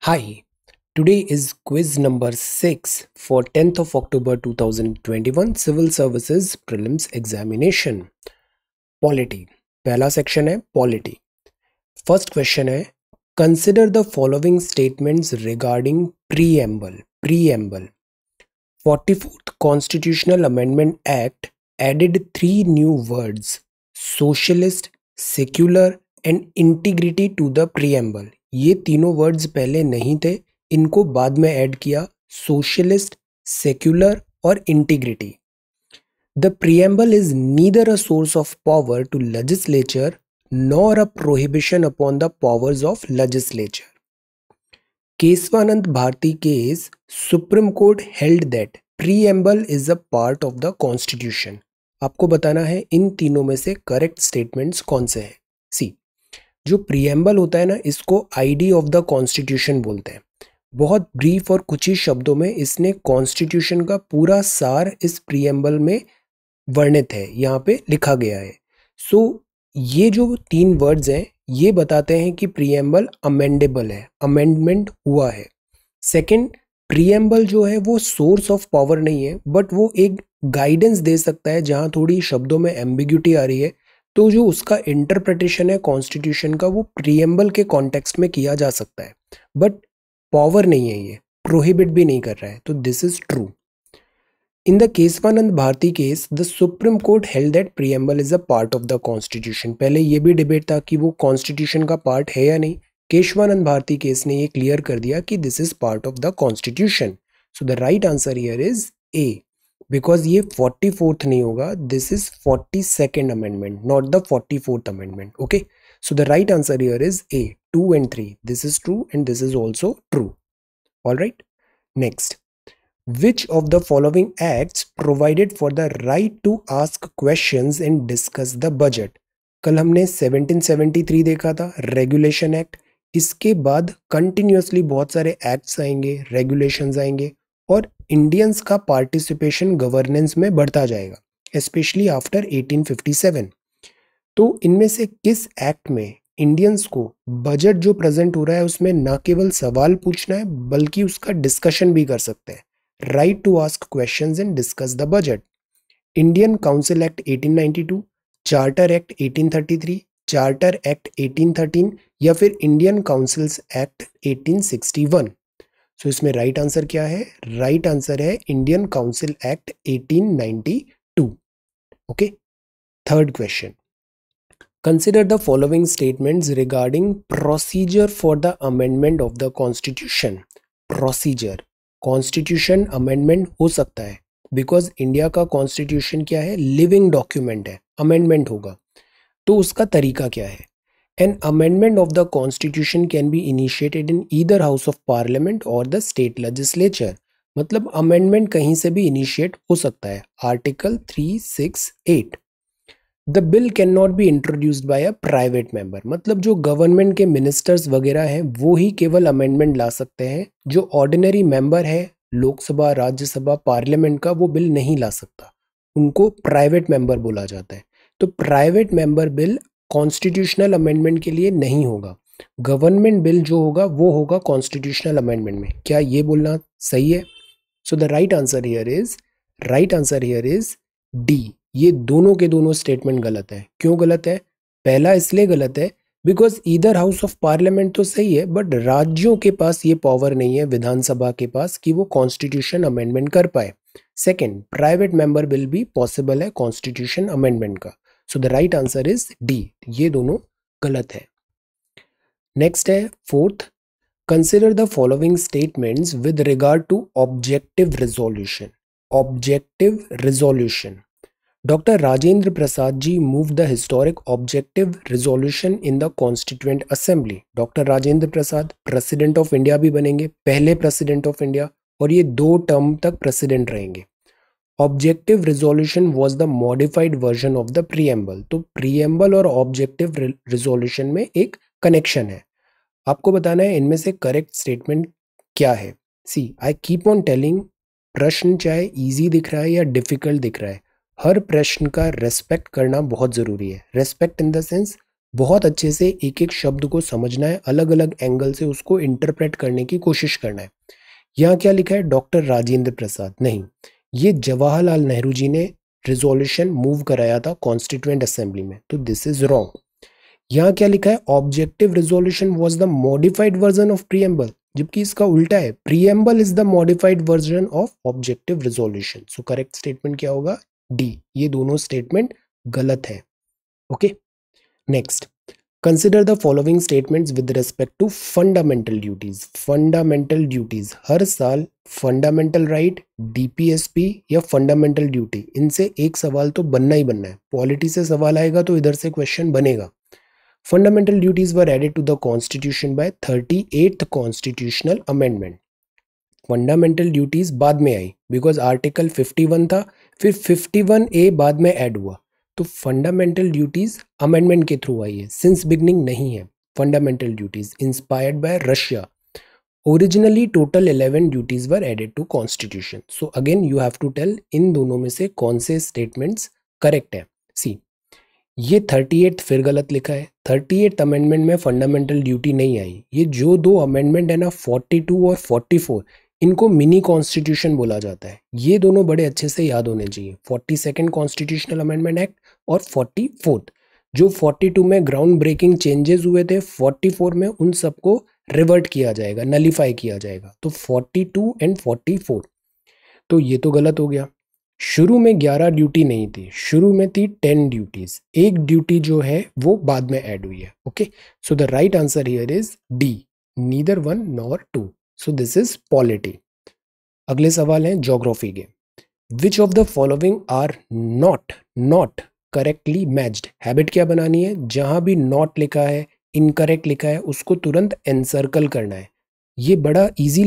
Hi, today is quiz number 6 for 10th of October 2021 Civil Services Prelims Examination. Polity. पहला section है polity. First question है consider the following statements regarding preamble. 44th Constitutional Amendment Act added 3 new words, socialist, secular and integrity to the preamble. ये तीनों words पहले नहीं थे, इनको बाद में ऐड किया, सोशलिस्ट, सेक्युलर और integrity. The preamble is neither a source of power to legislature nor a prohibition upon the powers of legislature. Kesavananda Bharati case, Supreme Court held that preamble is a part of the constitution. आपको बताना है इन तीनों में से correct statements कौन से हैं. सी, जो प्रीएम्बल होता है ना, इसको आईडी ऑफ द कॉन्स्टिट्यूशन बोलते हैं. बहुत ब्रीफ और कुछ ही शब्दों में इसने कॉन्स्टिट्यूशन का पूरा सार इस प्रीएम्बल में वर्णित है, यहाँ पे लिखा गया है. सो ये जो 3 वर्ड्स हैं ये बताते हैं कि प्रीएम्बल अमेंडेबल है, अमेंडमेंट हुआ है. सेकंड, प्रीएम्बल जो है वो सोर्स ऑफ पावर नहीं है, बट वो एक गाइडेंस दे सकता है जहाँ थोड़ी शब्दों में एम्बिग्यूटी आ रही है, तो जो उसका इंटरप्रिटेशन है कॉन्स्टिट्यूशन का वो प्रीएम्बल के कॉन्टेक्स्ट में किया जा सकता है, बट पावर नहीं है, ये प्रोहिबिट भी नहीं कर रहा है. तो this is true. In the Kesavananda Bharati case, the Supreme Court held that preamble is a part of the constitution. पहले ये भी डिबेट था कि वो कॉन्स्टिट्यूशन का पार्ट है या नहीं. केशवानंद भारती केस ने ये क्लियर कर दिया कि this is part of the constitution. So the right answer here is A, because ये 44th नहीं होगा, this is 42nd amendment, not the 44th amendment. Okay, so the right answer here is A. 2 and 3, this is true and this is also true. All right, next. Which of the following acts provided for the right to ask questions and discuss the budget? कल हमने 1773 देखा था, regulation act. इसके बाद continuously बहुत सारे acts आएंगे, regulations आएंगे और इंडियंस का पार्टिसिपेशन गवर्नेंस में बढ़ता जाएगा, स्पेशली आफ्टर 1857. तो इनमें से किस एक्ट में इंडियंस को बजट जो प्रेजेंट हो रहा है उसमें ना केवल सवाल पूछना है बल्कि उसका डिस्कशन भी कर सकते हैं? Right to ask questions and discuss the budget. Indian Council Act 1892, Charter Act 1833, Charter Act 1813 या फिर इंडियन काउंसिल्स एक्ट 1861. सो इसमें राइट आंसर क्या है? राइट आंसर है Indian Council Act 1892. Okay, third question. Consider the following statements regarding procedure for the amendment of the constitution. Procedure, constitution amendment हो सकता है because India का कॉन्स्टिट्यूशन क्या है, लिविंग डॉक्यूमेंट है, अमेंडमेंट होगा. तो उसका तरीका क्या है? An amendment of the constitution can be initiated in either house of parliament और द स्टेट लेजिस्लेचर. मतलब अमेंडमेंट कहीं से भी इनिशिएट हो सकता है. Article 368. The bill can not be introduced by a private member. मतलब जो गवर्नमेंट के मिनिस्टर्स वगैरह हैं वो ही केवल अमेंडमेंट ला सकते हैं, जो ऑर्डिनरी मेंबर है लोकसभा, राज्यसभा, पार्लियामेंट का, वो बिल नहीं ला सकता, उनको प्राइवेट मेंबर बोला जाता है. तो private member bill constitutional amendment के लिए नहीं होगा. गवर्नमेंट बिल जो होगा वो होगा कॉन्स्टिट्यूशनल अमेंडमेंट में. क्या ये बोलना सही है? So the right answer here is D. ये दोनों के दोनों स्टेटमेंट गलत है. क्यों गलत है? पहला इसलिए गलत है because either house of parliament तो सही है, बट राज्यों के पास ये पावर नहीं है, विधानसभा के पास, कि वो कॉन्स्टिट्यूशन अमेंडमेंट कर पाए. सेकंड, प्राइवेट मेंबर बिल भी पॉसिबल है कॉन्स्टिट्यूशन अमेंडमेंट का. So the right answer is D. ये दोनों गलत है. नेक्स्ट है fourth. Consider the following statements with regard to objective resolution. Dr. Rajendra Prasad ji moved the historic objective resolution in the Constituent Assembly. Dr. Rajendra Prasad president of India भी बनेंगे, पहले president of India, और ये 2 term तक president रहेंगे. Objective resolution was the modified version of the preamble. तो preamble और objective resolution में एक कनेक्शन है. आपको बताना है इनमें से करेक्ट स्टेटमेंट क्या है. सी, आई कीप ऑन टेलिंग, प्रश्न चाहे इजी दिख रहा है या डिफिकल्ट दिख रहा है, हर प्रश्न का रेस्पेक्ट करना बहुत ज़रूरी है. रेस्पेक्ट इन द सेंस बहुत अच्छे से एक एक शब्द को समझना है, अलग अलग एंगल से उसको इंटरप्रेट करने की कोशिश करना है। यहाँ क्या लिखा है, डॉक्टर राजेंद्र प्रसाद, नहीं, ये जवाहरलाल नेहरू जी ने रिजोल्यूशन मूव कराया था कॉन्स्टिट्यूएंट असेंबली में, तो दिस इज रॉन्ग। यहाँ क्या लिखा है, objective resolution was the modified version of preamble, जबकि इसका उल्टा है, preamble is the modified version of objective resolution. So correct statement क्या होगा, डी। ये दोनों स्टेटमेंट गलत है। Okay, next, consider the following statements with respect to fundamental duties. Fundamental duties, हर साल फंडामेंटल राइट, डीपीएसपी या फंडामेंटल ड्यूटी, इनसे एक सवाल तो बनना ही बनना है। पॉलिटी से सवाल आएगा तो इधर से क्वेश्चन बनेगा। Fundamental duties were added to the constitution by 38th constitutional amendment. Fundamental duties बाद में आई बिकॉज आर्टिकल 51 था, फिर 51A बाद में ऐड हुआ, तो फंडामेंटल ड्यूटीज अमेंडमेंट के थ्रू आई है, सिंस बिगनिंग नहीं है। Fundamental duties inspired by Russia, originally total 11 duties were added to constitution. So again you have to tell इन दोनों में से कौन से स्टेटमेंट्स करेक्ट है। सी, ये 38 फिर गलत लिखा है, 38th अमेंडमेंट में फंडामेंटल ड्यूटी नहीं आई। ये जो दो अमेंडमेंट है ना, 42 और 44, इनको मिनी कॉन्स्टिट्यूशन बोला जाता है। ये दोनों बड़े अच्छे से याद होने चाहिए, 42nd कॉन्स्टिट्यूशनल अमेंडमेंट एक्ट और 44th। जो 42 में ग्राउंड ब्रेकिंग चेंजेस हुए थे, 44 में उन सबको रिवर्ट किया जाएगा, नलीफाई किया जाएगा। तो 42 एंड 44, तो ये तो गलत हो गया। शुरू में 11 ड्यूटी नहीं थी, शुरू में थी 10 ड्यूटीज। एक ड्यूटी जो है वो बाद में ऐड हुई है। Okay, so the right answer here is D, neither 1 nor 2। So this is polity. अगले सवाल है ज्योग्राफी के। Which of the following are not correctly matched. Habit क्या बनानी है, जहां भी नॉट लिखा है, इनकरेक्ट लिखा है, उसको तुरंत एनसर्कल करना है। ये बड़ा इजी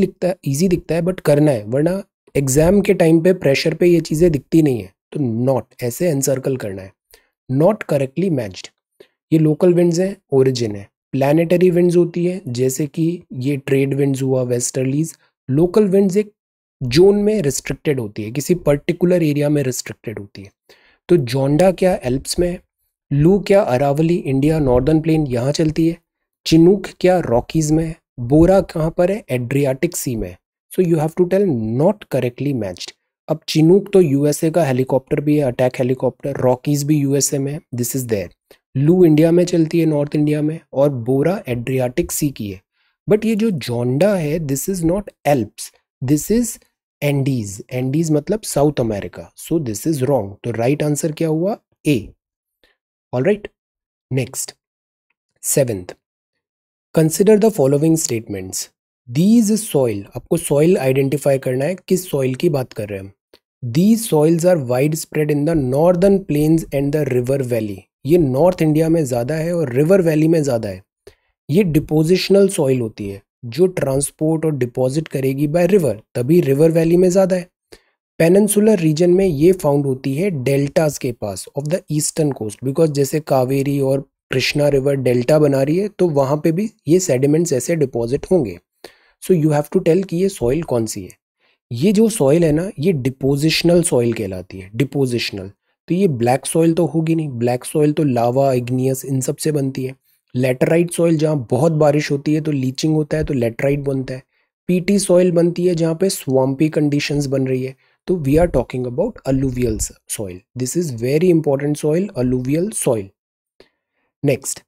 दिखता है बट करना है, वरना एग्जाम के टाइम पे प्रेशर पे ये चीज़ें दिखती नहीं है। तो नॉट ऐसे एनसर्कल करना है। नॉट करेक्टली मैच्ड, ये लोकल विंड्स हैं, ओरिजिन है। प्लानिटरी विंड्स होती है, जैसे कि ये ट्रेड विंड्स हुआ, वेस्टर्लीज। लोकल विंड्स एक जोन में रिस्ट्रिक्टेड होती है, किसी पर्टिकुलर एरिया में रिस्ट्रिक्टेड होती है। तो जोंडा क्या एल्प्स में है, लू क्या अरावली इंडिया नॉर्दर्न प्लेन यहाँ चलती है, चिनूक क्या रॉकीज में है, बोरा कहाँ पर है, एड्रियाटिक सी में है। So you have to tell not correctly matched. अब चिनूक तो यूएसए का हेलीकॉप्टर भी है, अटैक हेलीकॉप्टर। रॉकीज भी यूएसए में, दिस इज देयर। लू इंडिया में चलती है, नॉर्थ इंडिया में, और बोरा एड्रियाटिक सी की है। बट ये जो जोंडा है, this is not Alps, this is Andes. Andes मतलब South America. So this is wrong. तो राइट आंसर क्या हुआ, A. Alright, next 7th, consider the following statements. These soil, आपको सॉइल आइडेंटिफाई करना है, किस सॉइल की बात कर रहे हैं हम। These soils are wide spread in the northern plains and the river valley. ये नॉर्थ इंडिया में ज़्यादा है और रिवर वैली में ज़्यादा है। ये डिपोजिशनल सॉइल होती है, जो ट्रांसपोर्ट और डिपॉजिट करेगी बाय रिवर, तभी रिवर वैली में ज़्यादा है। पेनिनसुलर रीजन में ये फाउंड होती है डेल्टास के पास off the eastern coast, because जैसे कावेरी और कृष्णा रिवर डेल्टा बना रही है, तो वहाँ पे भी ये सेडिमेंट्स ऐसे डिपॉजिट होंगे। So you have to tell कि ये सॉइल कौन सी है। ये जो सॉइल है ना, ये डिपोजिशनल सॉइल कहलाती है, डिपोजिशनल। तो ये ब्लैक सॉइल तो होगी नहीं, ब्लैक सॉइल तो लावा, इग्नियस, इन सब से बनती है। लेटराइट सॉइल, जहाँ बहुत बारिश होती है तो लीचिंग होता है, तो लेटराइट बनता है। पीटी सॉइल बनती है जहाँ पे स्वाम्पी कंडीशंस बन रही है, तो we are talking about alluvial soil. This is very important soil, alluvial soil. Next,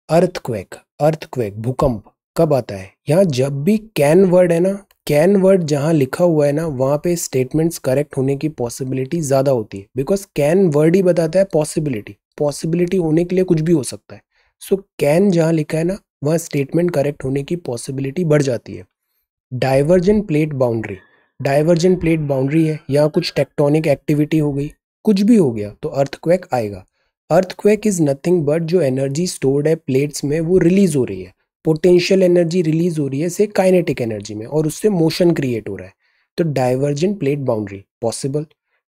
earthquake. Earthquake भूकंप कब आता है, यहाँ जब भी कैन वर्ड है ना, कैन वर्ड जहाँ लिखा हुआ है ना, वहाँ पे स्टेटमेंट्स करेक्ट होने की पॉसिबिलिटी ज़्यादा होती है, बिकॉज कैन वर्ड ही बताता है पॉसिबिलिटी। पॉसिबिलिटी होने के लिए कुछ भी हो सकता है। सो कैन जहाँ लिखा है ना, वहाँ स्टेटमेंट करेक्ट होने की पॉसिबिलिटी बढ़ जाती है। Divergent plate boundary, divergent plate boundary है, यहाँ कुछ टेक्टोनिक एक्टिविटी हो गई, कुछ भी हो गया, तो अर्थक्वेक आएगा। अर्थक्वेक इज नथिंग बट जो एनर्जी स्टोर्ड है प्लेट्स में, वो रिलीज हो रही है। पोटेंशियल एनर्जी रिलीज हो रही है से काइनेटिक एनर्जी में, और उससे मोशन क्रिएट हो रहा है। तो divergent plate boundary possible.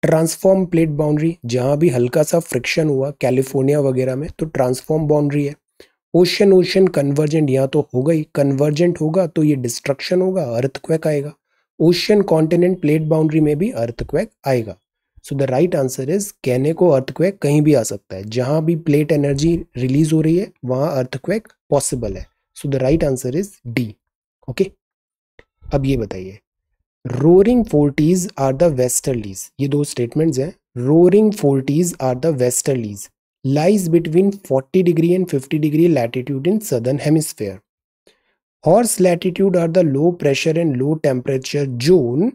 Transform plate boundary, जहां भी हल्का सा फ्रिक्शन हुआ कैलिफोर्निया वगैरह में, तो ट्रांसफॉर्म बाउंड्री है। ओशन ओशन कन्वर्जेंट, यहाँ तो हो गई, कन्वर्जेंट होगा तो ये डिस्ट्रक्शन होगा, अर्थक्वेक आएगा। ओशन कॉन्टिनेंट प्लेट बाउंड्री में भी अर्थक्वेक आएगा। सो द राइट आंसर इज कहने को अर्थक्वेक कहीं भी आ सकता है, जहां भी प्लेट एनर्जी रिलीज हो रही है वहां अर्थक्वेक पॉसिबल है। So the right answer is D. Okay, अब ये बताइए, roaring forties are the westerlies, ये दो स्टेटमेंट्स हैं। Roaring forties are the westerlies lies between 40 degree and 50 degree latitude in southern hemisphere. Horse latitude are the low pressure and low temperature zone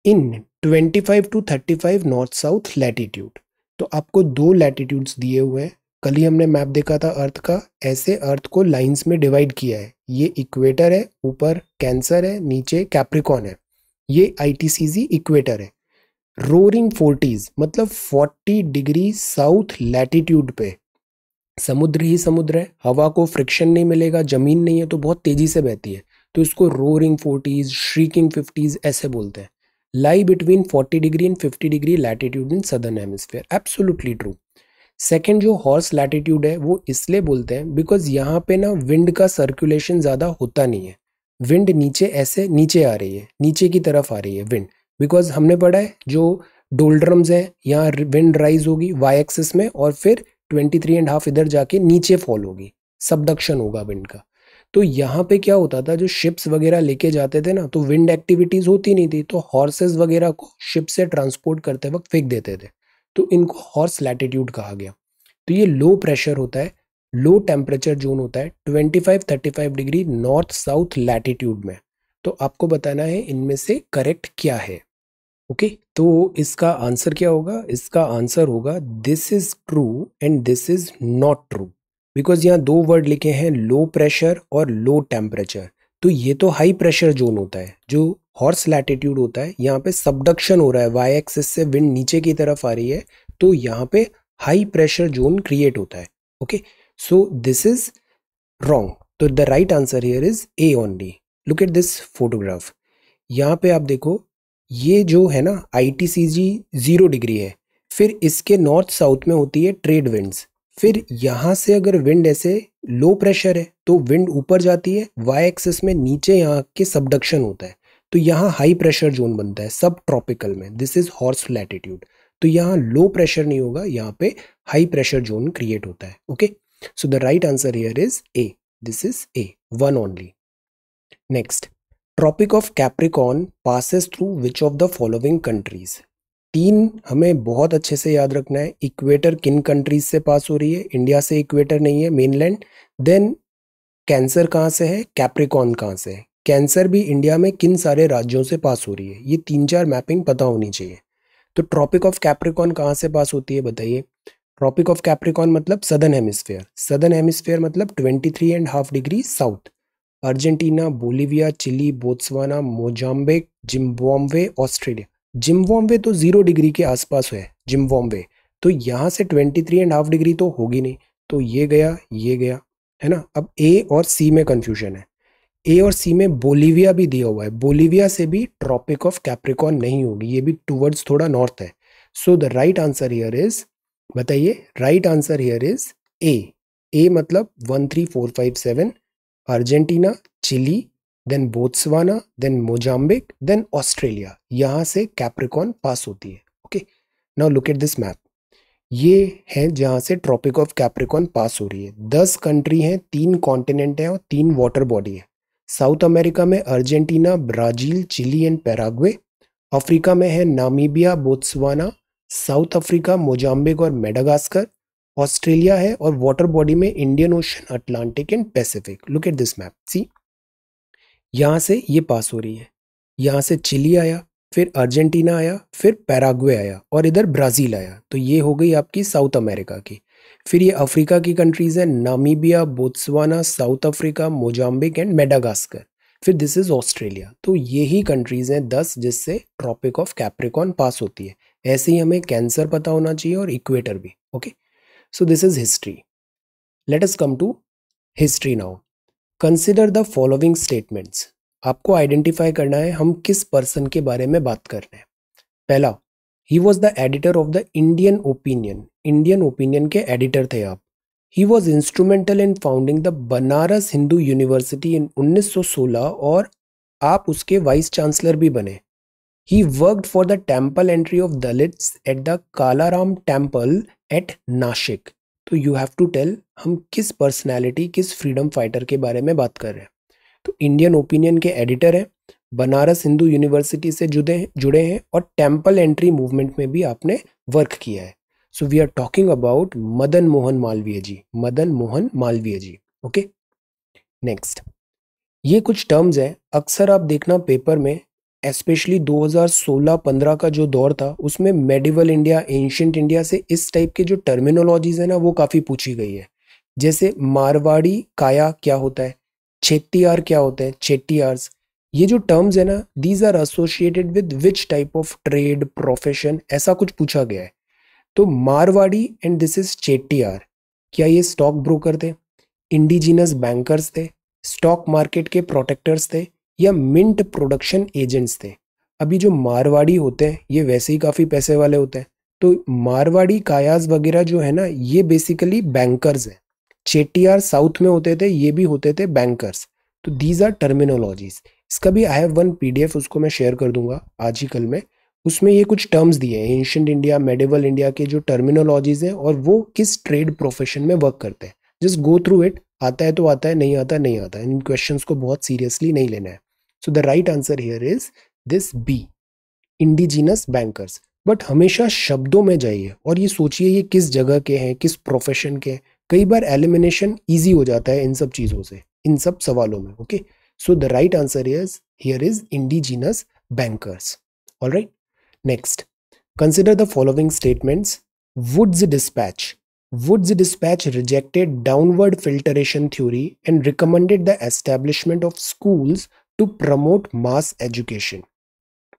in 25 to 35 north south latitude. तो आपको दो latitudes दिए हुए हैं। कल ही हमने map देखा था अर्थ का, ऐसे अर्थ को लाइंस में डिवाइड किया है। ये इक्वेटर है, ऊपर कैंसर है, नीचे कैप्रिकॉन है। ये आईटीसीजी इक्वेटर है। रोरिंग फोर्टीज मतलब 40 डिग्री साउथ लैटिट्यूड पे समुद्र ही समुद्र है, हवा को फ्रिक्शन नहीं मिलेगा, जमीन नहीं है तो बहुत तेजी से बहती है, तो इसको रोरिंग फोर्टीज, श्रीकिंग फिफ्टीज ऐसे बोलते हैं। Lie between 40 degree and 50 degree latitude in southern hemisphere, absolutely true. Second जो हॉर्स लैटिट्यूड है वो इसलिए बोलते हैं बिकॉज यहाँ पे ना विंड का सर्कुलेशन ज़्यादा होता नहीं है। विंड नीचे ऐसे नीचे आ रही है, नीचे की तरफ आ रही है विंड, बिकॉज हमने पढ़ा है जो डोल्ड्रम्स हैं यहाँ विंड राइज होगी वाई एक्सिस में और फिर 23.5 इधर जाके नीचे फॉल होगी, सबडक्शन होगा विंड का। तो यहाँ पे क्या होता था, जो शिप्स वगैरह लेके जाते थे ना तो विंड एक्टिविटीज होती नहीं थी, तो हॉर्सेस वगैरह को शिप से ट्रांसपोर्ट करते वक्त फेंक देते थे, तो इनको हॉर्स लैटिट्यूड कहा गया। तो ये लो प्रेशर होता है, लो टेम्परेचर जोन होता है 25-35 डिग्री नॉर्थ साउथ लैटिट्यूड में। तो आपको बताना है इनमें से करेक्ट क्या है। ओके, तो इसका आंसर क्या होगा? इसका आंसर होगा this is true and this is not true, because यहाँ दो वर्ड लिखे हैं लो प्रेशर और लो टेम्परेचर। तो ये तो हाई प्रेशर जोन होता है, जो हॉर्स लैटिट्यूड होता है यहाँ पे सबडक्शन हो रहा है, वाई एक्सिस से विंड नीचे की तरफ आ रही है, तो यहाँ पे हाई प्रेशर जोन क्रिएट होता है। Okay, so this is wrong. तो the right answer here is A only. Look at this photograph, यहाँ पे आप देखो ये जो है ना आईटीसीजी 0 डिग्री है, फिर इसके नॉर्थ साउथ में होती है ट्रेड विंड्स, फिर यहाँ से अगर विंड ऐसे लो प्रेशर है तो विंड ऊपर जाती है, वाई एक्सिस में नीचे यहाँ के सबडक्शन होता है, तो यहाँ हाई प्रेशर जोन बनता है सब ट्रॉपिकल में, दिस इज हॉर्स लैटिट्यूड। तो यहाँ लो प्रेशर नहीं होगा, यहाँ पे हाई प्रेशर जोन क्रिएट होता है। Okay, so the right answer here is A, this is A, one only. Next, tropic of Capricorn passes through which of the following countries? तीन हमें बहुत अच्छे से याद रखना है। इक्वेटर किन कंट्रीज से पास हो रही है? इंडिया से इक्वेटर नहीं है, मेनलैंड। देन कैंसर कहाँ से है, कैप्रिकॉर्न कहाँ से है, कैंसर भी इंडिया में किन सारे राज्यों से पास हो रही है, ये 3-4 मैपिंग पता होनी चाहिए। तो ट्रॉपिक ऑफ कैप्रिकॉर्न कहाँ से पास होती है बताइए? ट्रॉपिक ऑफ कैप्रिकॉर्न मतलब सदर्न हेमिस्फीयर, सदर्न हेमिस्फीयर मतलब 23.5 degree south. Argentina, Bolivia, Chile, Botswana, Mozambique, Zimbabwe, Australia. Zimbabwe तो 0 डिग्री के आसपास है जिम्बाब्वे, तो यहाँ से 23.5 डिग्री तो होगी नहीं, तो ये गया है ना। अब ए और सी में कंफ्यूजन है, ए और सी में बोलीविया भी दिया हुआ है, बोलीविया से भी ट्रॉपिक ऑफ कैप्रिकॉर्न नहीं होगी, ये भी टूवर्ड्स थोड़ा नॉर्थ है। So the right answer here is, बताइए right answer here is A. A मतलब 1 3 4 5 7, Argentina, Chile, then Botswana, then Mozambique, then Australia, यहां से कैप्रिकॉर्न पास होती है। Okay, now look at this map, ये है जहां से ट्रॉपिक ऑफ कैप्रिकॉर्न पास हो रही है। 10 कंट्री हैं, 3 कॉन्टिनेंट है और 3 वाटर बॉडी है। साउथ अमेरिका में Argentina, Brazil, Chile and Paraguay. Africa में है Namibia, Botswana, South Africa, Mozambique और मेडागास्कर। ऑस्ट्रेलिया है और वाटर बॉडी में Indian Ocean, Atlantic and Pacific. Look at this map, see यहां से ये पास हो रही है, यहां से चिली आया, फिर अर्जेंटीना आया, फिर पैराग्वे आया और इधर ब्राजील आया, तो ये हो गई आपकी साउथ अमेरिका की। फिर ये अफ्रीका की कंट्रीज है, Namibia, Botswana, South Africa, Mozambique and Madagascar. फिर दिस इज ऑस्ट्रेलिया। तो यही कंट्रीज हैं 10 जिससे ट्रॉपिक ऑफ कैप्रिकॉर्न पास होती है। ऐसे ही हमें कैंसर पता होना चाहिए और इक्वेटर भी। Okay, so this is history. Let us come to history now. Consider the following statements. आपको आइडेंटिफाई करना है हम किस पर्सन के बारे में बात कर रहे हैं। पहला, he was the editor of the Indian Opinion, Indian Opinion के एडिटर थे आप। He was instrumental in founding the Banaras Hindu University in 1916 और आप उसके वाइस चांसलर भी बने। He worked for the temple entry of Dalits at the Kalaram temple at Nashik. तो you have to tell हम किस पर्सनैलिटी, किस फ्रीडम फाइटर के बारे में बात कर रहे हैं. तो इंडियन ओपिनियन के एडिटर हैं, बनारस हिंदू यूनिवर्सिटी से जुड़े हैं और टेम्पल एंट्री मूवमेंट में भी आपने वर्क किया है. So we are talking about Madan Mohan Malaviya ji. Madan Mohan Malaviya ji. Okay, next. ये कुछ टर्म्स हैं, अक्सर आप देखना पेपर में, स्पेशली 2016-15 का जो दौर था उसमें मेडिवल इंडिया, एंशियंट इंडिया से इस टाइप के जो टर्मिनोलॉजीज है ना वो काफ़ी पूछी गई है. जैसे मारवाड़ी काया क्या होता है, चेट्टियार क्या होता है, चेट्टियार्स. ये जो टर्म्स है ना, these are associated with which type of trade, profession, ऐसा कुछ पूछा गया है. तो Marwari and this is Chettiar, क्या ये स्टॉक ब्रोकर थे, इंडिजिनस बैंकर्स थे, स्टॉक मार्केट के प्रोटेक्टर्स थे, या मिंट प्रोडक्शन एजेंट्स थे. अभी जो मारवाड़ी होते हैं ये वैसे ही काफ़ी पैसे वाले होते हैं, तो मारवाड़ी कायाज वगैरह जो है ना ये बेसिकली बैंकर्स हैं. चेट्टियार साउथ में होते थे, ये भी होते थे बैंकर्स. तो दीज आर टर्मिनोलॉजीज. इसका भी आई हैव वन पीडीएफ, उसको मैं शेयर कर दूंगा आज ही कल में. उसमें ये कुछ टर्म्स दिए हैं, एंशिएंट इंडिया, मेडिवल इंडिया के जो टर्मिनोलॉजीज हैं और वो किस ट्रेड प्रोफेशन में वर्क करते हैं. Just go through it. आता है तो आता है, नहीं आता नहीं आता. इन क्वेश्चंस को बहुत सीरियसली नहीं लेना है. So the right answer here is this B, indigenous bankers. But हमेशा शब्दों में जाइए और ये सोचिए ये किस जगह के हैं, किस प्रोफेशन के. कई बार एलिमिनेशन ईजी हो जाता है इन सब चीज़ों से, इन सब सवालों में. Okay, so the right answer is here is indigenous bankers. Alright, next. Consider the following statements. Wood's dispatch. Wood's dispatch rejected downward filtration theory and recommended the establishment of schools to promote mass education.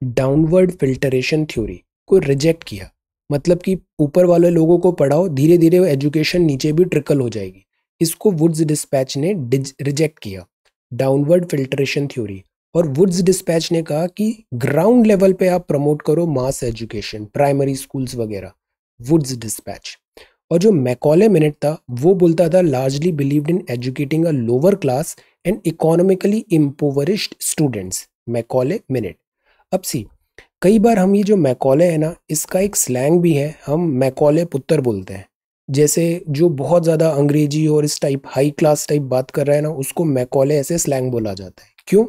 Downward filtration theory को reject किया, मतलब कि ऊपर वाले लोगों को पढ़ाओ, धीरे धीरे एजुकेशन नीचे भी ट्रिकल हो जाएगी. इसको वुड्स डिस्पैच ने रिजेक्ट किया, डाउनवर्ड फिल्टरेशन थ्योरी. और वुड्स डिस्पैच ने कहा कि ग्राउंड लेवल पे आप प्रमोट करो मास एजुकेशन, प्राइमरी स्कूल्स वगैरह. Woods dispatch. और जो मैकॉले मिनट था वो बोलता था largely believed in educating a lower class and economically impoverished students. Macaulay minute. अब सी, कई बार हम ये जो मैकॉले है ना, इसका एक स्लैंग भी है, हम मैकॉले पुत्र बोलते हैं. जैसे जो बहुत ज़्यादा अंग्रेजी और इस टाइप हाई क्लास टाइप बात कर रहा है ना, उसको मैकॉले ऐसे स्लैंग बोला जाता है. क्यों?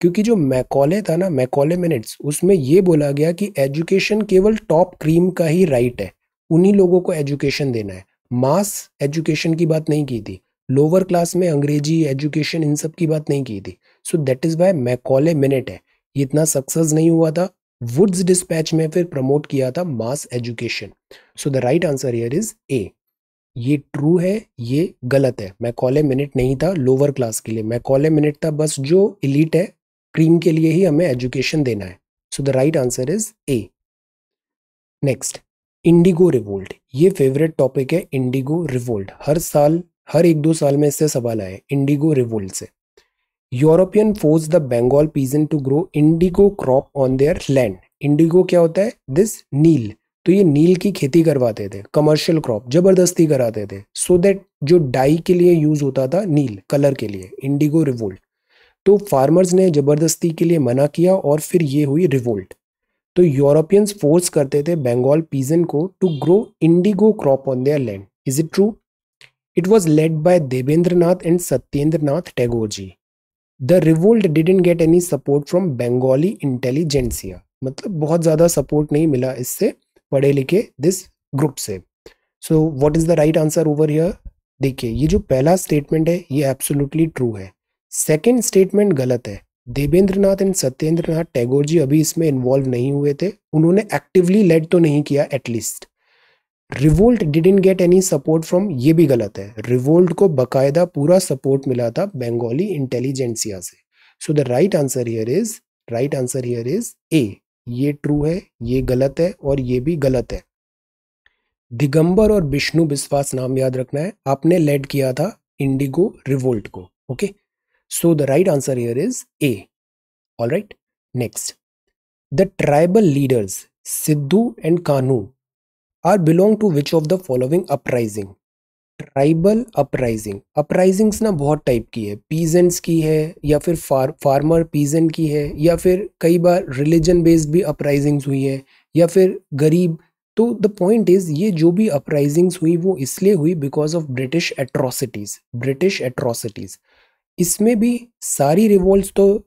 क्योंकि जो मैकॉले था ना, मैकॉले मिनट्स, उसमें ये बोला गया कि एजुकेशन केवल टॉप क्रीम का ही राइट है, उन्हीं लोगों को एजुकेशन देना है. मास एजुकेशन की बात नहीं की थी, लोअर क्लास में अंग्रेजी एजुकेशन इन सब की बात नहीं की थी. So that is why Macaulay minute है. ये इतना सक्सेस नहीं हुआ था. वुड्स डिस्पैच में फिर प्रमोट किया था मास education. So the right answer here is ए. ये ट्रू है, ये गलत है. मैकॉले मिनट नहीं था लोअर क्लास के लिए, मैकॉले मिनट था बस जो इलीट है, क्रीम के लिए ही हमें एजुकेशन देना है. So the right answer is A. Next, indigo revolt. ये फेवरेट टॉपिक है, इंडिगो रिवोल्ट. हर साल, हर 1-2 साल में इससे सवाल आए इंडिगो रिवोल्ट से. European force the Bengal peasant to grow indigo crop on their land. Indigo क्या होता है? दिस नील. तो ये नील की खेती करवाते थे, कमर्शियल क्रॉप जबरदस्ती कराते थे, सो दैट जो डाई के लिए यूज होता था नील कलर के लिए, इंडिगो रिवोल्ट. तो फार्मर्स ने जबरदस्ती के लिए मना किया और फिर ये हुई रिवोल्ट. तो यूरोपियंस फोर्स करते थे बंगाल पीजेंट को to grow indigo crop on their land. Is it true? It was led by Debendranath and Satyendranath Tagore ji. The revolt didn't get any support from Bengali intelligentsia. मतलब बहुत ज़्यादा सपोर्ट नहीं मिला इससे पढ़े लिखे दिस ग्रुप से. So what is the right answer over here? देखिए, ये जो पहला स्टेटमेंट है ये एब्सोल्युटली ट्रू है. सेकेंड स्टेटमेंट गलत है. देवेंद्रनाथ एंड सत्येंद्रनाथ टैगोर जी अभी इसमें इन्वॉल्व नहीं हुए थे, उन्होंने एक्टिवली लेड तो नहीं किया at least. Revolt didn't get any support from, ये भी गलत है. रिवोल्ट को बकायदा पूरा सपोर्ट मिला था बंगाली इंटेलिजेंसिया से. सो the right answer here is ए. ये ट्रू है, ये गलत है और ये भी गलत है. दिगंबर और विष्णु बिस्वास नाम याद रखना है, आपने लेड किया था इंडिगो रिवोल्ट को. Okay, so the right answer here is A. Alright, next. The tribal leaders Sidhu and Kanhu are belong to which of the following uprising? Tribal uprising, uprisings ना बहुत टाइप की है, पीजेंट्स की है या फिर फार्मर पीजेंट की है, या फिर कई बार रिलीजन बेस्ड भी अपराइजिंग्स हुई है, या फिर गरीब। तो द पॉइंट इज ये जो भी अपराइजिंग्स हुई वो इसलिए हुई because of British atrocities, British atrocities. इसमें भी सारी रिवोल्ट्स तो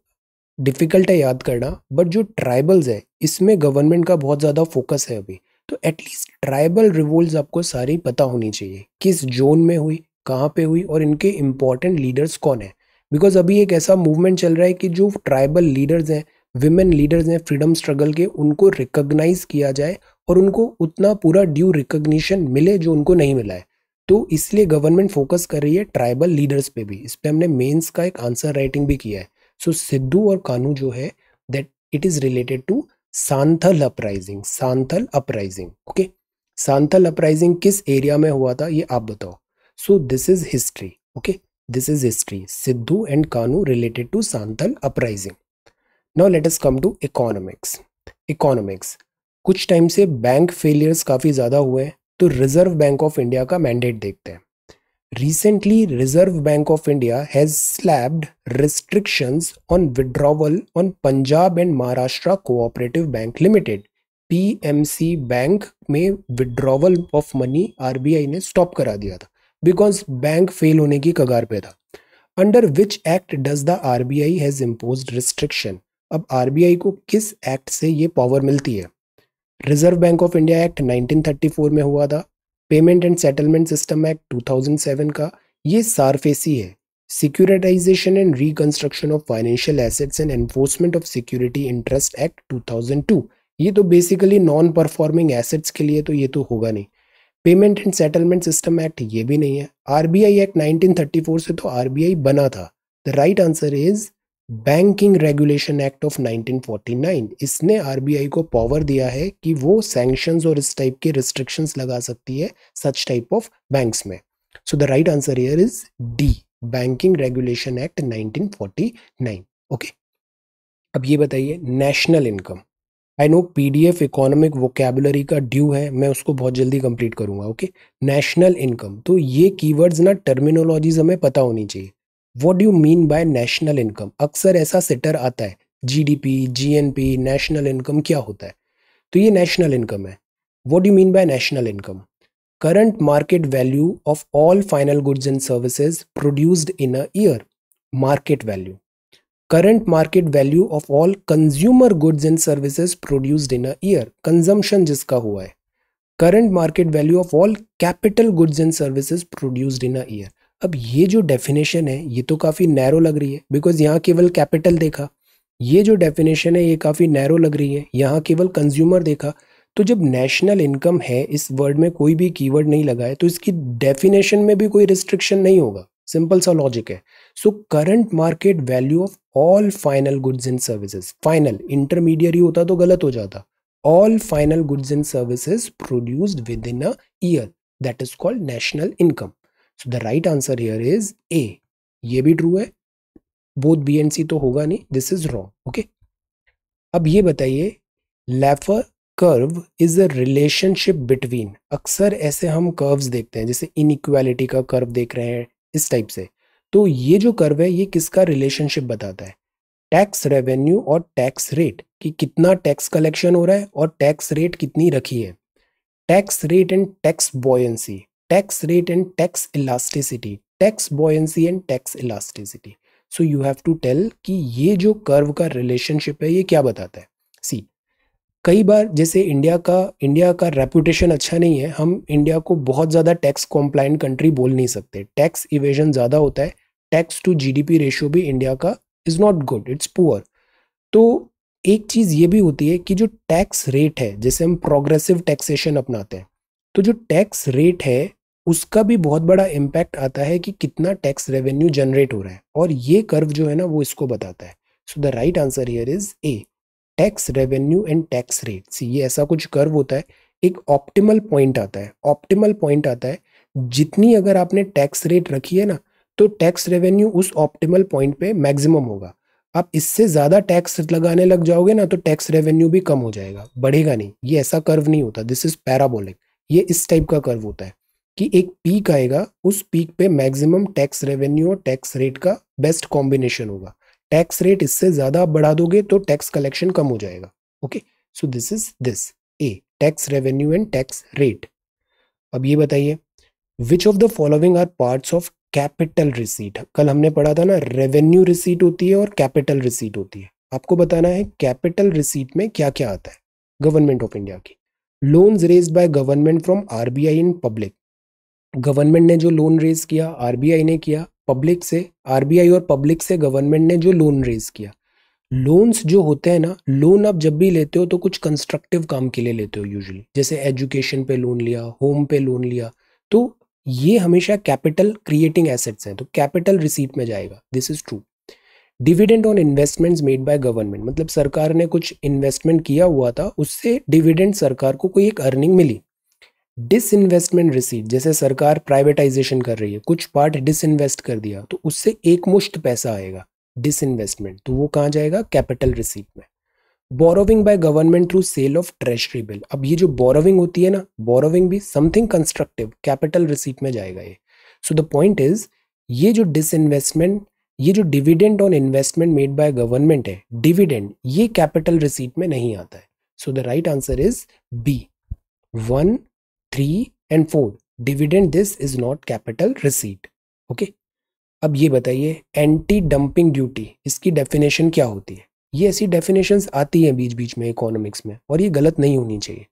डिफिकल्ट है याद करना, बट जो ट्राइबल्स है इसमें गवर्नमेंट का बहुत ज़्यादा फोकस है अभी। तो एटलीस्ट ट्राइबल रिवोल्ट्स आपको सारी पता होनी चाहिए, किस जोन में हुई, कहाँ पे हुई, और इनके इम्पोर्टेंट लीडर्स कौन है। बिकॉज अभी एक ऐसा मूवमेंट चल रहा है कि जो ट्राइबल लीडर्स हैं, विमेन लीडर्स हैं फ्रीडम स्ट्रगल के, उनको रिकॉग्नाइज किया जाए और उनको उतना पूरा ड्यू रिकॉग्निशन मिले जो उनको नहीं मिला है। तो इसलिए गवर्नमेंट फोकस कर रही है ट्राइबल लीडर्स पे भी। इस पे हमने मेंस का एक आंसर राइटिंग भी किया है। सो सिद्धू और कानू जो है that it is related to Santhal uprising, Santhal uprising. Okay, Santhal uprising किस एरिया में हुआ था ये आप बताओ। So this is history. Okay, this is history, Sidhu and Kanu related to Santhal uprising. Now let us come to economics. Economics, कुछ टाइम से बैंक फेलियर्स काफ़ी ज़्यादा हुए हैं, तो रिजर्व बैंक ऑफ इंडिया का मैंडेट देखते हैं। Recently, Reserve Bank of India has slapped restrictions on withdrawal on Punjab and Maharashtra Cooperative Bank Limited. PMC bank में withdrawal of money RBI ने stop करा दिया था because बैंक फेल होने की कगार पे था। Under which act does the RBI has imposed restriction? अब RBI को किस एक्ट से ये पावर मिलती है? Reserve Bank of India act 1934 में हुआ था, payment and settlement system act 2007 का, ये सारफेसी है, securitisation and reconstruction of financial assets and enforcement of security interest act 2002, ये तो बेसिकली नॉन परफॉर्मिंग एसेट्स के लिए, तो ये तो होगा नहीं। Payment and settlement system act ये भी नहीं है। आरबीआई एक्ट 1934 से तो आरबीआई बना था। The right answer is banking regulation act of 1949। इसने आरबीआई को पावर दिया है कि वो सैंक्शंस और इस टाइप के रिस्ट्रिक्शंस लगा सकती है सच टाइप ऑफ बैंक्स में। सो the right answer here is D, banking regulation act 1949। Okay, अब ये बताइए national income. I know PDF economic vocabulary का ड्यू है, मैं उसको बहुत जल्दी कंप्लीट करूंगा। ओके, नेशनल इनकम, तो ये कीवर्ड्स ना टर्मिनोलॉजीज हमें पता होनी चाहिए। What do you mean by national income? अक्सर ऐसा सिटर आता है, जीडीपी, जीएनपी, नेशनल इनकम क्या होता है? तो ये नेशनल इनकम है। What do you mean by national income? Current market value of all final goods and services produced in a year, market value. Current market value of all consumer goods and services produced in a year, consumption जिसका हुआ है। Current market value of all capital goods and services produced in a year. अब ये जो definition है ये तो काफ़ी नैरो लग रही है, बिकॉज यहाँ केवल कैपिटल देखा। ये जो डेफिनेशन है ये काफ़ी नैरो लग रही है, यहाँ केवल कंज्यूमर देखा। तो जब नेशनल इनकम है, इस वर्ड में कोई भी कीवर्ड नहीं लगा है, तो इसकी डेफिनेशन में भी कोई रिस्ट्रिक्शन नहीं होगा। सिंपल सा लॉजिक है। So current market value of all final goods and services, final intermediary होता तो गलत हो जाता। All final goods and services produced with in a year, that is called national income. So the right answer here is ए। ये भी true है, both B and सी तो होगा नहीं, दिस इज रॉन्ग। ओके, अब ये बताइए Laffer curve is a relationship between, अक्सर ऐसे हम कर्व्स देखते हैं, जैसे इनइक्वालिटी का कर्व देख रहे हैं इस टाइप से। तो ये जो कर्व है ये किसका रिलेशनशिप बताता है? टैक्स रेवेन्यू और टैक्स रेट, कि कितना टैक्स कलेक्शन हो रहा है और टैक्स रेट कितनी रखी है। Tax rate and tax buoyancy, tax rate and tax elasticity, tax buoyancy and tax elasticity. So you have to tell कि ये जो कर्व का रिलेशनशिप है ये क्या बताता है। सी, कई बार जैसे इंडिया का रेपुटेशन अच्छा नहीं है, हम इंडिया को बहुत ज़्यादा टैक्स कॉम्प्लाइंट कंट्री बोल नहीं सकते, टैक्स इवेजन ज़्यादा होता है, टैक्स टू जीडीपी रेशियो भी इंडिया का is not good, it's poor. तो एक चीज़ ये भी होती है कि जो टैक्स रेट है, जैसे हम प्रोग्रेसिव टैक्सेशन अपनाते हैं, तो जो टैक्स रेट है उसका भी बहुत बड़ा इम्पैक्ट आता है कि कितना टैक्स रेवेन्यू जनरेट हो रहा है, और ये कर्व जो है ना वो इसको बताता है। So the right answer here is A, tax revenue and tax rate. See, ये ऐसा कुछ कर्व होता है, एक ऑप्टिमल पॉइंट आता है, ऑप्टिमल पॉइंट आता है, जितनी अगर आपने टैक्स रेट रखी है ना तो टैक्स रेवेन्यू उस ऑप्टिमल पॉइंट पे मैक्सिमम होगा। आप इससे ज़्यादा टैक्स लगाने लग जाओगे ना तो टैक्स रेवेन्यू भी कम हो जाएगा, बढ़ेगा नहीं। ये ऐसा कर्व नहीं होता, दिस इज पैराबोलिक। ये इस टाइप का कर्व होता है कि एक पीक आएगा, उस पीक पे मैक्सिमम टैक्स रेवेन्यू और टैक्स रेट का बेस्ट कॉम्बिनेशन होगा। टैक्स रेट इससे ज्यादा बढ़ा दोगे तो टैक्स कलेक्शन कम हो जाएगा। Okay, so this is this a, tax revenue and tax rate. अब ये बताइए, which of the following are parts of capital receipt. कल हमने पढ़ा था ना, रेवेन्यू रिसीट होती है और कैपिटल रिसीट होती है। आपको बताना है कैपिटल रिसीट में क्या क्या आता है गवर्नमेंट ऑफ इंडिया की। Loans raised by government from RBI in public. Government ने जो लोन रेज किया, आरबीआई ने किया, पब्लिक से, आरबीआई और पब्लिक से गवर्नमेंट ने जो लोन रेज किया। लोन्स जो होते हैं ना, लोन आप जब भी लेते हो तो कुछ कंस्ट्रक्टिव काम के लिए लेते हो यूजुअली, जैसे एजुकेशन पे लोन लिया, होम पे लोन लिया, तो ये हमेशा कैपिटल क्रिएटिंग एसेट्स हैं, तो कैपिटल रिसीट में जाएगा। This is true. Dividend on investments made by government, मतलब सरकार ने कुछ इन्वेस्टमेंट किया हुआ था, उससे डिविडेंड सरकार को कोई एक अर्निंग मिली। डिसइन्वेस्टमेंट रिसीट, जैसे सरकार प्राइवेटाइजेशन कर रही है, कुछ पार्ट डिसइन्वेस्ट कर दिया तो उससे एक मुश्त पैसा आएगा, डिसइन्वेस्टमेंट, तो वो कहाँ जाएगा, कैपिटल रिसीट में। Borrowing by government through sale of treasury bill, अब ये जो बोरोविंग होती है ना, बोरोविंग भी समथिंग कंस्ट्रक्टिव, कैपिटल रिसीट में जाएगा ये। सो द पॉइंट इज, ये जो डिसइन्वेस्टमेंट, ये जो dividend on investment made by government है, डिविडेंड, ये कैपिटल रिसीट में नहीं आता है। So the right answer is B, 1, 3 and 4, dividend this is not capital receipt. Okay, अब ये बताइए एंटी डंपिंग ड्यूटी, इसकी डेफिनेशन क्या होती है। ये ऐसी डेफिनेशंस आती हैं बीच बीच में इकोनॉमिक्स में, और ये गलत नहीं होनी चाहिए।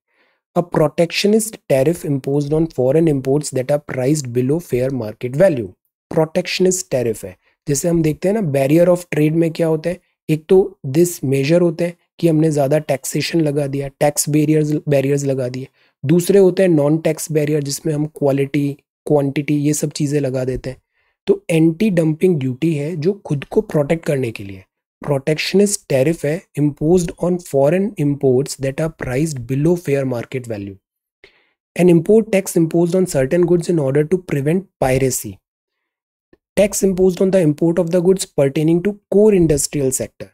A protectionist tariff imposed on foreign imports that are priced below fair market value. Protectionist tariff है, जैसे हम देखते हैं ना बैरियर ऑफ ट्रेड में क्या होता है, एक तो दिस मेजर होते हैं कि हमने ज़्यादा टैक्सेशन लगा दिया, टैक्स बैरियर्स लगा दिए। दूसरे होते हैं नॉन टैक्स बैरियर, जिसमें हम क्वालिटी, क्वांटिटी, ये सब चीज़ें लगा देते हैं। तो एंटी डंपिंग ड्यूटी है जो खुद को प्रोटेक्ट करने के लिए। प्रोटेक्शनिस्ट टैरिफ है imposed on foreign imports that are priced below fair market value. An import tax imposed on certain goods in order to prevent piracy. Tax imposed on the import of the goods pertaining to core industrial sector.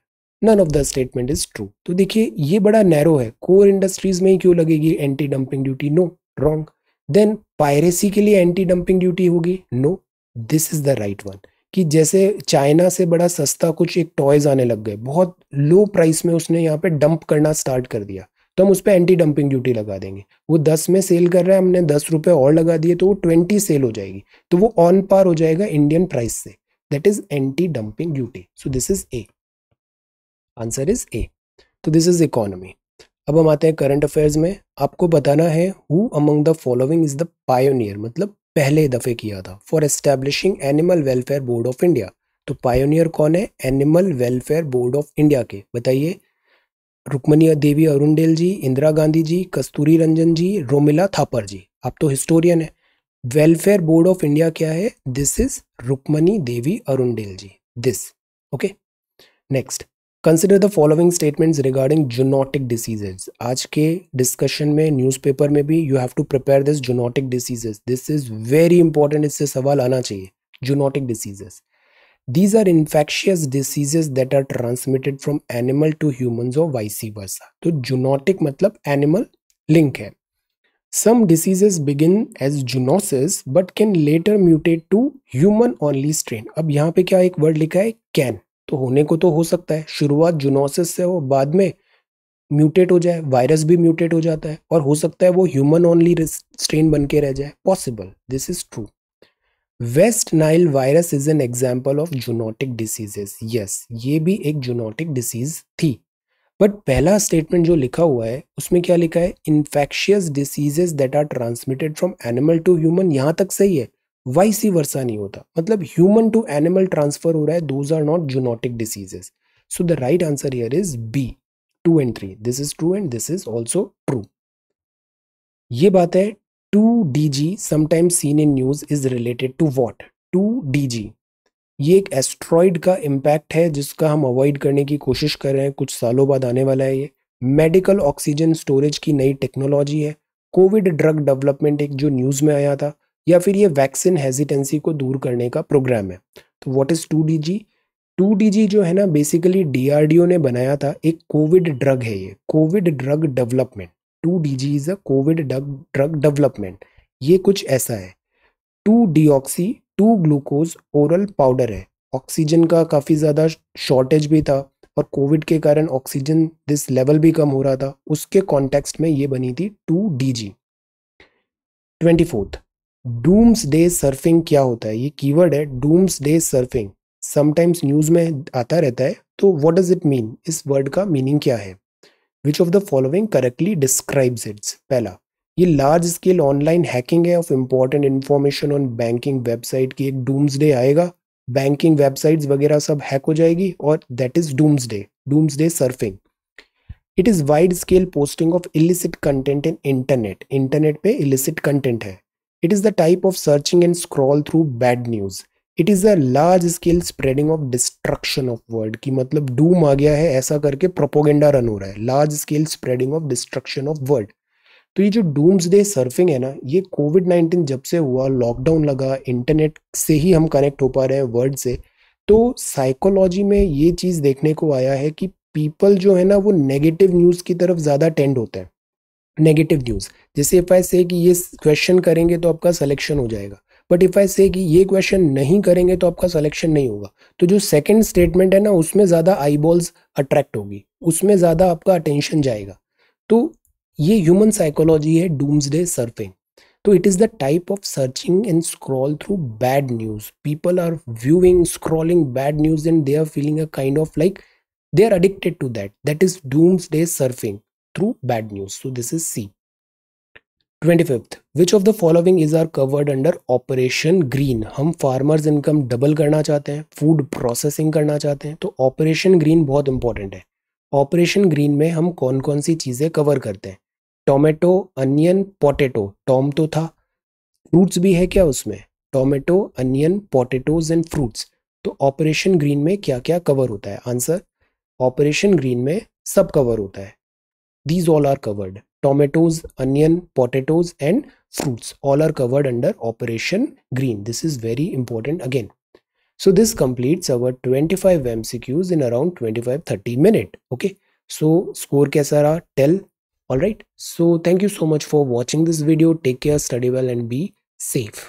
None of the statement is true. तो देखिए ये बड़ा narrow है, core industries में ही क्यों लगेगी anti dumping duty, no, wrong. Then piracy के लिए एंटी डंपिंग ड्यूटी होगी, no, this is the right one. कि जैसे चाइना से बड़ा सस्ता कुछ एक टॉयज आने लग गए, बहुत लो प्राइस में उसने यहाँ पे डंप करना स्टार्ट कर दिया, तो हम उस पर एंटी डंपिंग ड्यूटी लगा देंगे। वो 10 में सेल कर रहा है, हमने 10 रुपए और लगा दिए तो वो 20 सेल हो जाएगी, तो वो ऑन पार हो जाएगा इंडियन प्राइस से। That is anti dumping duty. So this is A, answer is ए। तो दिस इज इकोनॉमी। अब हम आते हैं करंट अफेयर्स में। आपको बताना है who among the following is the pioneer, मतलब पहले दफे किया था, for establishing animal welfare board of India. तो पायोनियर कौन है animal welfare board of India के, बताइए। रुक्मणी देवी अरुणडेल जी, इंदिरा गांधी जी, कस्तूरी रंजन जी, रोमिला थापर जी। आप तो हिस्टोरियन है। वेलफेयर बोर्ड ऑफ इंडिया क्या है, this is Rukmini Devi Arundale ji, this. Okay, next, consider the following statements regarding zoonotic diseases. आज के डिस्कशन में न्यूज़पेपर में भी you have to prepare this zoonotic diseases, this is very important, इससे सवाल आना चाहिए। Zoonotic diseases, these are infectious diseases that are transmitted from animal to humans or vice versa। तो जूनोटिक मतलब एनिमल लिंक है। Some diseases begin as zoonosis but can later mutate to human only strain। अब यहाँ पे क्या एक word लिखा है can, तो होने को तो हो सकता है शुरुआत जूनोसिस से हो, बाद में म्यूटेट हो जाए, वायरस भी म्यूटेट हो जाता है, और हो सकता है वो ह्यूमन ओनली स्ट्रेन बन के रह जाए, possible, this is true. West Nile virus is an example of zoonotic diseases. Yes, ये भी एक जूनोटिक डिसीज थी, बट पहला स्टेटमेंट जो लिखा हुआ है उसमें क्या लिखा है, infectious diseases that are transmitted from animal to human, यहां तक सही है, वाइस वर्सा नहीं होता, मतलब ह्यूमन टू एनिमल ट्रांसफर हो रहा है, those are not zoonotic diseases. So the right answer here is B, 2 and 3, this is true and this is also true. ये बात है 2DG sometimes seen in news is related to what? 2DG ये एक asteroid का impact है जिसका हम avoid करने की कोशिश कर रहे हैं, कुछ सालों बाद आने वाला है। ये मेडिकल ऑक्सीजन स्टोरेज की नई टेक्नोलॉजी है, कोविड ड्रग डेवलपमेंट एक जो न्यूज़ में आया था, या फिर ये वैक्सीन हेजिटेंसी को दूर करने का प्रोग्राम है। तो व्हाट इज 2DG? 2DG जो है ना बेसिकली DRDO ने बनाया था, एक कोविड ड्रग है, ये Covid drug development. 2DG is a Covid drug development. ये कुछ ऐसा है 2-डीऑक्सी 2-ग्लूकोज ओरल पाउडर है। ऑक्सीजन का काफ़ी ज़्यादा शॉर्टेज भी था और कोविड के कारण ऑक्सीजन दिस लेवल भी कम हो रहा था, उसके कॉन्टेक्स्ट में ये बनी थी 2DG। 24th, डूम्सडे सर्फिंग क्या होता है? ये कीवर्ड है डूम्सडे सर्फिंग, समटाइम्स न्यूज़ में आता रहता है। तो व्हाट डज इट मीन? इस वर्ड का मीनिंग क्या है? विच of the following correctly describes it's? पहला, ये लार्ज स्केल ऑनलाइन हैकिंग है of important information on banking website की एक डूम्सडे आएगा, बैंकिंग वेबसाइट्स वगैरह सब हैक हो जाएगी और that is doomsday surfing. It is wide scale posting of illicit content in internet पे इलिसिट कंटेंट है। It is the type of searching and scroll through bad news. It is a large scale spreading of destruction of word, की मतलब डूम आ गया है ऐसा करके propaganda run हो रहा है, large scale spreading of destruction of word. तो ये जो डूम्सडे सर्फिंग है ना, ये कोविड-19 जब से हुआ, लॉकडाउन लगा, इंटरनेट से ही हम कनेक्ट हो पा रहे हैं वर्ड से, तो साइकोलॉजी में ये चीज़ देखने को आया है कि पीपल जो है ना वो नेगेटिव न्यूज़ की तरफ ज़्यादा टेंड होते हैं। नेगेटिव न्यूज़, जैसे इफ़ आई से कि ये क्वेश्चन करेंगे तो आपका सिलेक्शन हो जाएगा, बट इफ़ आई से कि ये क्वेश्चन नहीं करेंगे तो आपका सिलेक्शन नहीं होगा, तो जो सेकंड स्टेटमेंट है ना उसमें ज़्यादा आई बॉल्स अट्रैक्ट होगी, उसमें ज़्यादा आपका अटेंशन जाएगा। तो ये ह्यूमन साइकोलॉजी है डूम्सडे सर्फिंग। तो it is the type of searching and scroll through bad news. People are viewing scrolling bad news and they are feeling a kind of like they are addicted to that. That is doomsday surfing through bad news. So this is C. 25th, which of the following is are covered under Operation Green? हम farmers income double करना चाहते हैं, food processing करना चाहते हैं, तो operation green बहुत important है। ऑपरेशन ग्रीन में हम कौन कौन सी चीज़ें कवर करते हैं? Tomato, onion, potato. टॉम तो था, फ्रूट्स भी है क्या उसमें? Tomato, onion, potatoes and fruits. तो ऑपरेशन ग्रीन में क्या क्या कवर होता है? आंसर, ऑपरेशन ग्रीन में सब कवर होता है। These all are covered. Tomatoes, onion, potatoes and fruits all are covered under Operation Green. This is very important again. So this completes our 25 MCQs in around 25-30 minutes. Okay. So score kaisa raha? Tell. Alright. So thank you so much for watching this video. Take care, study well and be safe.